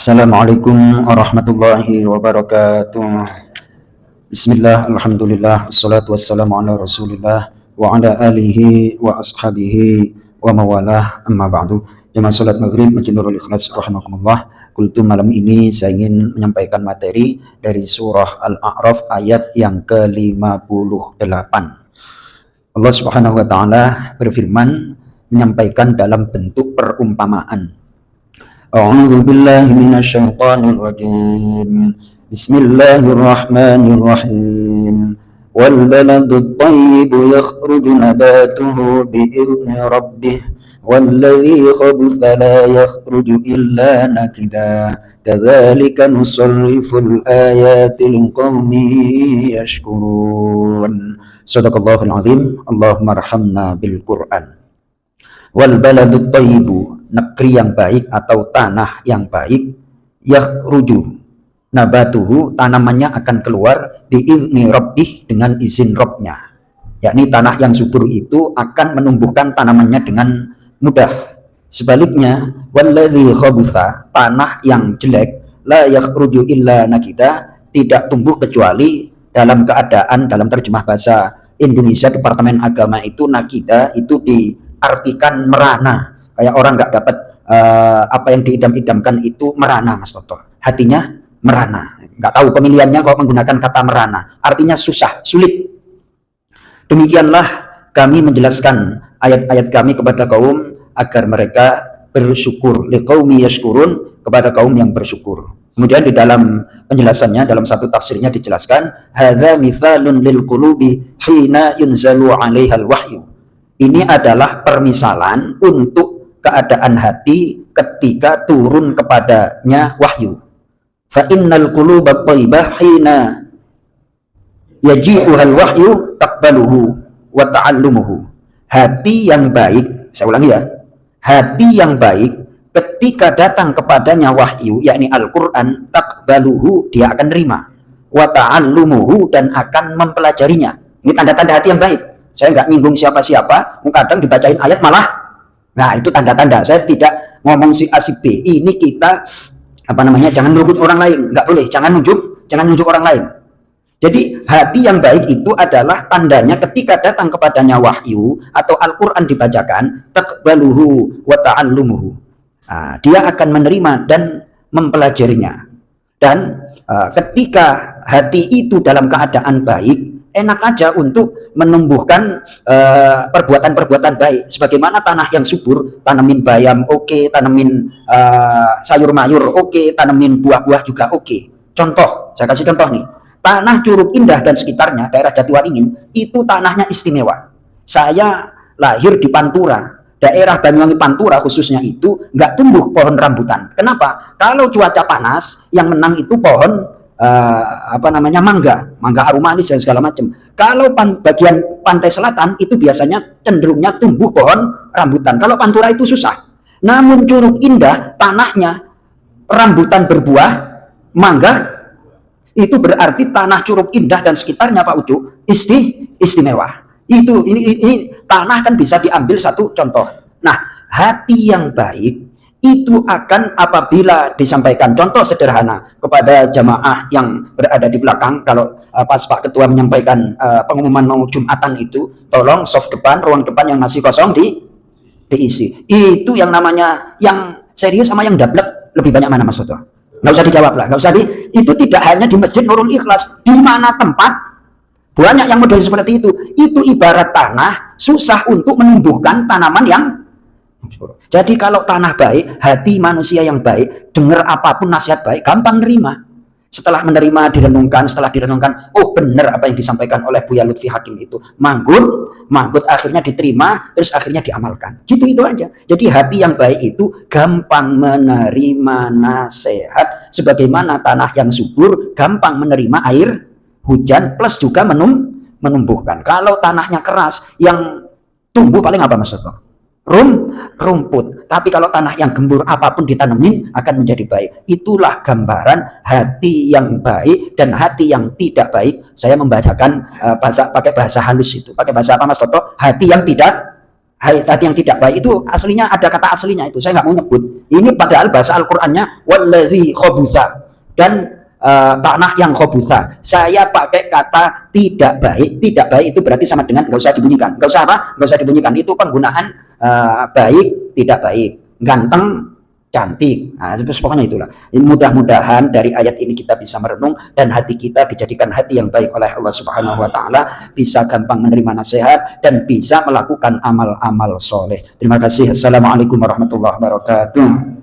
Assalamualaikum warahmatullahi wabarakatuh. Bismillah, alhamdulillah, wassalatu wassalamu ala rasulillah wa ala alihi wa ashabihi wa mawalah, amma ba'du. Jemaah salat maghrib Majnurul Ikhlas rahimakumullah. Kultum malam ini saya ingin menyampaikan materi dari surah Al-A'raf ayat yang ke-58. Allah Subhanahu wa taala berfirman menyampaikan dalam bentuk perumpamaan. A'udzu billahi minasyaitonir rajim. Bismillahirrahmanirrahim. Wal baladut thayyib yakhruju nabatuhu bi'izni rabbih walladzi khabutha la yakhruju illa nakida. Kadzalika nusarriful ayati liqaumin yashkurun. Shadaqallahul azim. Allahumma arhamna bil Qur'an. Wal baladut thayyibu, negeri yang baik atau tanah yang baik, yakhruju nabatuhu, tanamannya akan keluar biizni rabbih, dengan izin Rabbnya, yakni tanah yang subur itu akan menumbuhkan tanamannya dengan mudah. Sebaliknya, walladzi khabutha, tanah yang jelek, la yakhruju illa nakida, tidak tumbuh kecuali dalam keadaan, dalam terjemah bahasa Indonesia Departemen Agama itu nakida itu diartikan merana, kayak orang nggak dapat apa yang diidam-idamkan itu merana, Mas Toto. Hatinya merana. Nggak tahu pemilihannya kalau menggunakan kata merana. Artinya susah, sulit. Demikianlah kami menjelaskan ayat-ayat kami kepada kaum agar mereka bersyukur. Liqaumi yashkurun, kepada kaum yang bersyukur. Kemudian di dalam penjelasannya, dalam satu tafsirnya dijelaskan, hadza mithalun lil qulubi hina yunzalu 'alaihal wahyu. Ini adalah permisalan untuk keadaan hati ketika turun kepadanya wahyu. Fa innal quluba thayyibah hina yaji'uhal wahyu taqbaluhu wa ta'allumuhu. Hati yang baik, saya ulangi ya. Hati yang baik ketika datang kepadanya wahyu, yakni Al-Qur'an, taqbaluhu, dia akan terima. Wa ta'allumuhu, dan akan mempelajarinya. Ini tanda-tanda hati yang baik. Saya nggak nyinggung siapa-siapa, kadang dibacain ayat malah, nah itu tanda-tanda. Saya tidak ngomong si A si B, ini kita jangan nunjuk orang lain, nggak boleh, jangan nunjuk orang lain. Jadi hati yang baik itu adalah tandanya ketika datang kepadanya wahyu atau Al-Quran dibacakan, taqbaluhu wa ta'allumuhu. Nah, dia akan menerima dan mempelajarinya. Dan ketika hati itu dalam keadaan baik, enak aja untuk menumbuhkan perbuatan-perbuatan baik. Sebagaimana tanah yang subur, tanamin bayam oke, tanamin sayur mayur oke, tanamin buah-buah juga oke. Contoh, saya kasih contoh nih. Tanah Curug Indah dan sekitarnya, daerah Jatiwaringin, itu tanahnya istimewa. Saya lahir di Pantura, daerah Banyuwangi Pantura khususnya itu nggak tumbuh pohon rambutan. Kenapa? Kalau cuaca panas, yang menang itu pohon mangga aromanis dan segala macam. Kalau bagian pantai selatan itu biasanya cenderungnya tumbuh pohon rambutan. Kalau Pantura itu susah. Namun Curug Indah tanahnya rambutan berbuah, mangga, itu berarti tanah Curug Indah dan sekitarnya Pak Ucu istimewa. Ini tanah kan bisa diambil satu contoh. Nah, hati yang baik itu akan apabila disampaikan, contoh sederhana kepada jamaah yang berada di belakang, kalau pas Pak Ketua menyampaikan pengumuman mau Jumatan itu, tolong soft depan, ruang depan yang masih kosong diisi. Itu yang namanya yang serius sama yang dablek, lebih banyak mana Mas Toto? Nggak usah dijawab lah, nggak usah itu tidak hanya di Masjid Nurul Ikhlas, di mana tempat banyak yang model seperti itu ibarat tanah susah untuk menumbuhkan tanaman yang. Jadi kalau tanah baik, hati manusia yang baik, dengar apapun nasihat baik, gampang nerima. Setelah menerima, setelah direnungkan, oh benar apa yang disampaikan oleh Buya Lutfi Hakim itu, manggut akhirnya diterima, terus akhirnya diamalkan. Gitu itu aja. Jadi hati yang baik itu gampang menerima nasihat, sebagaimana tanah yang subur gampang menerima air hujan, plus juga menumbuhkan. Kalau tanahnya keras, yang tumbuh paling apa Mas Toto? Rumput. Tapi kalau tanah yang gembur, apapun ditanemin akan menjadi baik. Itulah gambaran hati yang baik dan hati yang tidak baik. Saya membacakan pakai bahasa halus itu. Pakai bahasa apa Mas Toto? Hati yang tidak Hati yang tidak baik itu aslinya ada kata aslinya itu, saya nggak mau nyebut. Ini padahal bahasa Al-Qur'annya walladzi khabutha, dan tanah yang khabutha. Saya pakai kata tidak baik. Tidak baik itu berarti sama dengan nggak usah dibunyikan. Nggak usah apa? Nggak usah dibunyikan. Itu penggunaan baik, tidak baik, ganteng, cantik. Nah, pokoknya itulah. Mudah-mudahan dari ayat ini kita bisa merenung dan hati kita dijadikan hati yang baik oleh Allah Subhanahu wa taala, bisa gampang menerima nasihat dan bisa melakukan amal-amal soleh. Terima kasih. Assalamualaikum warahmatullahi wabarakatuh.